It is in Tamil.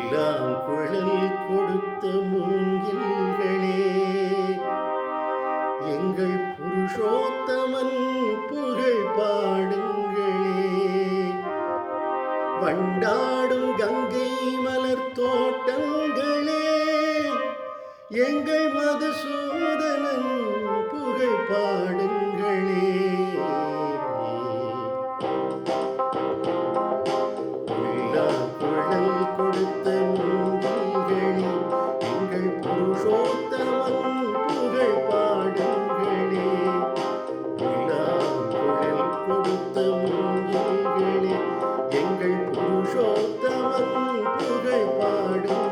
குழல் கொடுத்த மூங்கில்களே, எங்கள் புருஷோத்தமன் புகழ் பாடுங்களே. வண்டாடும் கங்கை மலர் தோட்டங்களே, எங்கள் மதுசூதனன் புகழ் பாடுங்களே. குழல் கொடுத்த மூங்கில்களே, எங்கள் புருஷோத்தமன் புகழ் பாடுங்களே. குழல் கொடுத்த மூங்கில்களே, எங்கள் புருஷோத்தமன் புகழ் பாடுங்களே.